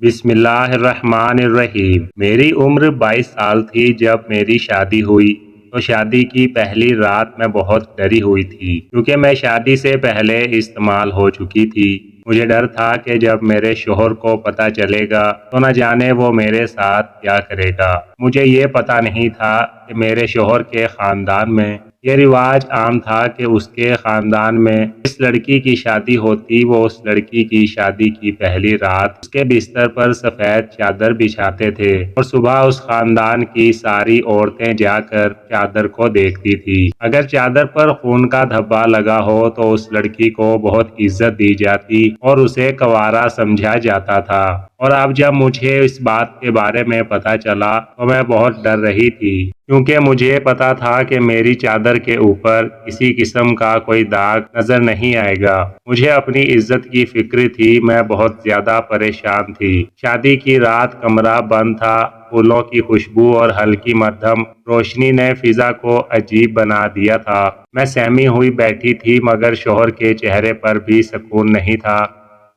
بسم اللہ الرحمن الرحیم۔ میری عمر 22 سال تھی جب میری شادی ہوئی تو شادی کی پہلی رات میں بہت ڈری ہوئی تھی کیونکہ میں شادی سے پہلے استعمال ہو چکی تھی۔ مجھے ڈر تھا کہ جب میرے شوہر کو پتہ چلے گا تو نہ جانے وہ میرے ساتھ کیا کرے گا۔ مجھے یہ پتہ نہیں تھا کہ میرے شوہر کے خاندان میں یہ رواج عام تھا کہ اس کے خاندان میں جس لڑکی کی شادی ہوتی وہ اس لڑکی کی شادی کی پہلی رات اس کے بستر پر سفید چادر بچھاتے تھے اور صبح اس خاندان کی ساری عورتیں جا کر چادر کو دیکھتی تھی۔ اگر چادر پر خون کا دھبا لگا ہو تو اس لڑکی کو بہت عزت دی جاتی اور اسے کنوارا سمجھا جاتا تھا۔ اور اب جب مجھے اس بات کے بارے میں پتہ چلا تو میں بہت ڈر رہی تھی کیونکہ مجھے پتا تھا کہ میری چادر کے اوپر کسی قسم کا کوئی داغ نظر نہیں آئے گا۔ مجھے اپنی عزت کی فکر تھی، میں بہت زیادہ پریشان تھی۔ شادی کی رات کمرہ بند تھا، پھولوں کی خوشبو اور ہلکی مدھم روشنی نے فضا کو عجیب بنا دیا تھا۔ میں سہمی ہوئی بیٹھی تھی مگر شوہر کے چہرے پر بھی سکون نہیں تھا۔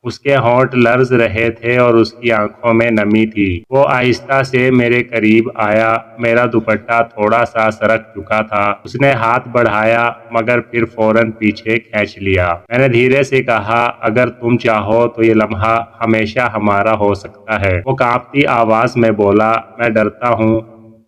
اس کے ہونٹ لرز رہے تھے اور اس کی آنکھوں میں نمی تھی۔ وہ آہستہ سے میرے قریب آیا، میرا دوپٹہ تھوڑا سا سرک چکا تھا۔ اس نے ہاتھ بڑھایا مگر پھر فوراً پیچھے کھینچ لیا۔ میں نے دھیرے سے کہا، اگر تم چاہو تو یہ لمحہ ہمیشہ ہمارا ہو سکتا ہے۔ وہ کانپتی آواز میں بولا، میں ڈرتا ہوں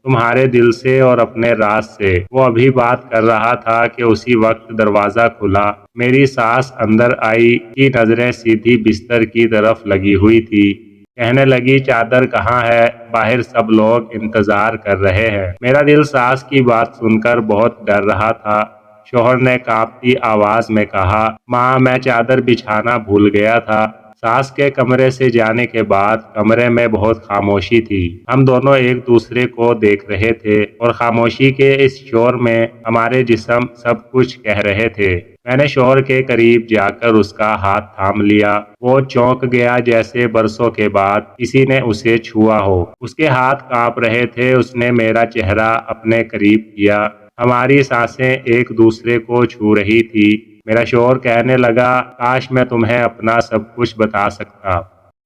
تمہارے دل سے اور اپنے راز سے۔ وہ ابھی بات کر رہا تھا کہ اسی وقت دروازہ کھلا۔ میری ساس اندر آئی، کی نظریں سیدھی بستر کی طرف لگی ہوئی تھی۔ کہنے لگی، چادر کہاں ہے؟ باہر سب لوگ انتظار کر رہے ہیں۔ میرا دل ساس کی بات سن کر بہت ڈر رہا تھا۔ شوہر نے کانپتی آواز میں کہا، ماں میں چادر بچھانا بھول گیا تھا۔ ساس کے کمرے سے جانے کے بعد کمرے میں بہت خاموشی تھی۔ ہم دونوں ایک دوسرے کو دیکھ رہے تھے اور خاموشی کے اس شور میں ہمارے جسم سب کچھ کہہ رہے تھے۔ میں نے شوہر کے قریب جا کر اس کا ہاتھ تھام لیا۔ وہ چونک گیا جیسے برسوں کے بعد کسی نے اسے چھوا ہو۔ اس کے ہاتھ کانپ رہے تھے۔ اس نے میرا چہرہ اپنے قریب کیا۔ ہماری سانسیں ایک دوسرے کو چھو رہی تھی۔ میرا شوہر کہنے لگا، کاش میں تمہیں اپنا سب کچھ بتا سکتا۔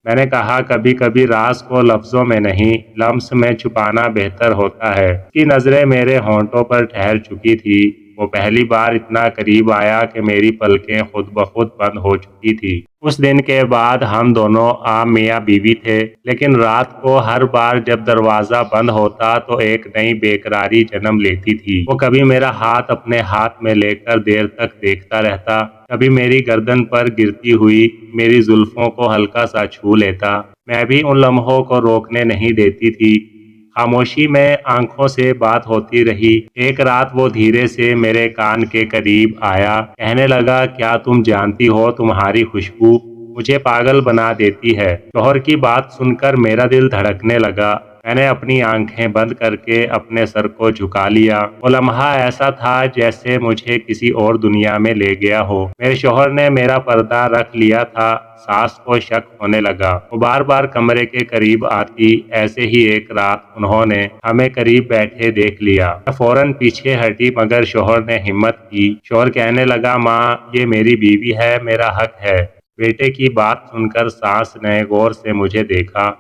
میں نے کہا، کبھی کبھی راز کو لفظوں میں نہیں لمس میں چھپانا بہتر ہوتا ہے۔ اس کی نظریں میرے ہونٹوں پر ٹھہر چکی تھی۔ وہ پہلی بار اتنا قریب آیا کہ میری پلکیں خود بخود بند ہو چکی تھی۔ اس دن کے بعد ہم دونوں عام میاں بیوی تھے، لیکن رات کو ہر بار جب دروازہ بند ہوتا تو ایک نئی بے قراری جنم لیتی تھی۔ وہ کبھی میرا ہاتھ اپنے ہاتھ میں لے کر دیر تک دیکھتا رہتا، کبھی میری گردن پر گرتی ہوئی میری زلفوں کو ہلکا سا چھو لیتا۔ میں بھی ان لمحوں کو روکنے نہیں دیتی تھی۔ خاموشی میں آنکھوں سے بات ہوتی رہی۔ ایک رات وہ دھیرے سے میرے کان کے قریب آیا، کہنے لگا، کیا تم جانتی ہو تمہاری خوشبو مجھے پاگل بنا دیتی ہے۔ شوہر کی بات سن کر میرا دل دھڑکنے لگا۔ میں نے اپنی آنکھیں بند کر کے اپنے سر کو جھکا لیا۔ وہ لمحہ ایسا تھا جیسے مجھے کسی اور دنیا میں لے گیا ہو۔ میرے شوہر نے میرا پردہ رکھ لیا تھا۔ ساس کو شک ہونے لگا۔ وہ بار بار کمرے کے قریب آتی۔ ایسے ہی ایک رات انہوں نے ہمیں قریب بیٹھے دیکھ لیا۔ میں فوراً پیچھے ہٹی مگر شوہر نے ہمت کی۔ شوہر کہنے لگا، ماں یہ میری بیوی ہے، میرا حق ہے۔ بیٹے کی بات سن کر ساس نے غور سے مجھے دیکھا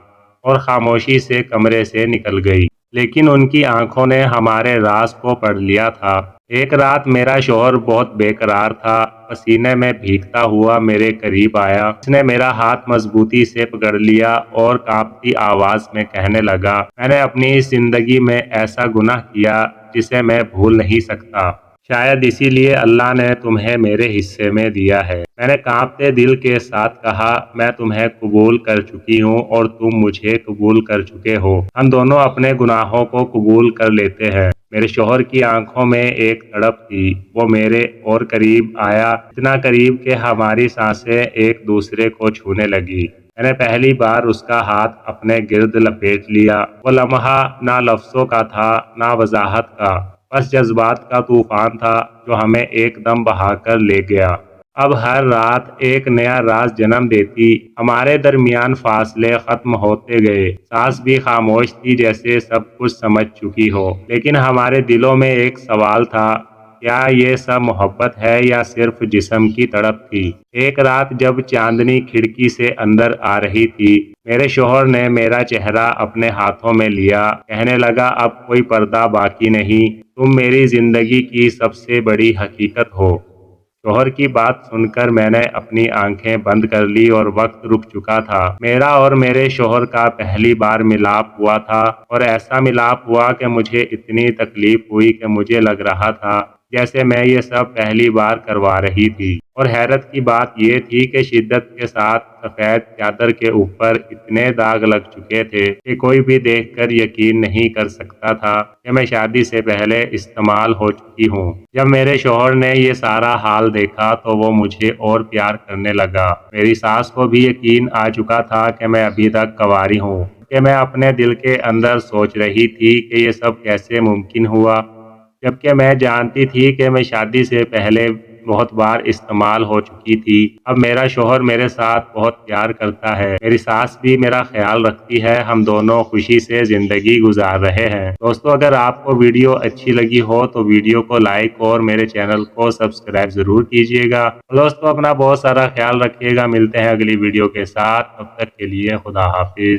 اور خاموشی سے کمرے سے نکل گئی۔ لیکن ان کی آنکھوں نے ہمارے راز کو پڑھ لیا تھا۔ ایک رات میرا شوہر بہت بے قرار تھا۔ پسینے میں بھیگتا ہوا میرے قریب آیا۔ اس نے میرا ہاتھ مضبوطی سے پکڑ لیا اور کانپتی آواز میں کہنے لگا، میں نے اپنی زندگی میں ایسا گناہ کیا جسے میں بھول نہیں سکتا۔ شاید اسی لیے اللہ نے تمہیں میرے حصے میں دیا ہے۔ میں نے کانپتے دل کے ساتھ کہا، میں تمہیں قبول کر چکی ہوں اور تم مجھے قبول کر چکے ہو۔ ہم دونوں اپنے گناہوں کو قبول کر لیتے ہیں۔ میرے شوہر کی آنکھوں میں ایک تڑپ تھی۔ وہ میرے اور قریب آیا، اتنا قریب کہ ہماری سانسیں ایک دوسرے کو چھونے لگی۔ میں نے پہلی بار اس کا ہاتھ اپنے گرد لپیٹ لیا۔ وہ لمحہ نہ لفظوں کا تھا نہ وضاحت کا، بس جذبات کا طوفان تھا جو ہمیں ایک دم بہا کر لے گیا۔ اب ہر رات ایک نیا راز جنم دیتی۔ ہمارے درمیان فاصلے ختم ہوتے گئے۔ ساس بھی خاموش تھی جیسے سب کچھ سمجھ چکی ہو، لیکن ہمارے دلوں میں ایک سوال تھا، کیا یہ سب محبت ہے یا صرف جسم کی تڑپ تھی؟ ایک رات جب چاندنی کھڑکی سے اندر آ رہی تھی، میرے شوہر نے میرا چہرہ اپنے ہاتھوں میں لیا، کہنے لگا اب کوئی پردہ باقی نہیں، تم میری زندگی کی سب سے بڑی حقیقت ہو۔ شوہر کی بات سن کر میں نے اپنی آنکھیں بند کر لی اور وقت رک چکا تھا۔ میرا اور میرے شوہر کا پہلی بار ملاپ ہوا تھا اور ایسا ملاپ ہوا کہ مجھے اتنی تکلیف ہوئی کہ مجھے لگ رہا تھا جیسے میں یہ سب پہلی بار کروا رہی تھی۔ اور حیرت کی بات یہ تھی کہ شدت کے ساتھ سفید چادر کے اوپر اتنے داغ لگ چکے تھے کہ کوئی بھی دیکھ کر یقین نہیں کر سکتا تھا کہ میں شادی سے پہلے استعمال ہو چکی ہوں۔ جب میرے شوہر نے یہ سارا حال دیکھا تو وہ مجھے اور پیار کرنے لگا۔ میری ساس کو بھی یقین آ چکا تھا کہ میں ابھی تک کنواری ہوں، کہ میں اپنے دل کے اندر سوچ رہی تھی کہ یہ سب کیسے ممکن ہوا، جبکہ میں جانتی تھی کہ میں شادی سے پہلے بہت بار استعمال ہو چکی تھی۔ اب میرا شوہر میرے ساتھ بہت پیار کرتا ہے، میری ساس بھی میرا خیال رکھتی ہے، ہم دونوں خوشی سے زندگی گزار رہے ہیں۔ دوستو، اگر آپ کو ویڈیو اچھی لگی ہو تو ویڈیو کو لائک اور میرے چینل کو سبسکرائب ضرور کیجیے گا۔ دوستو، اپنا بہت سارا خیال رکھیے گا، ملتے ہیں اگلی ویڈیو کے ساتھ، تب تک کے لیے خدا حافظ۔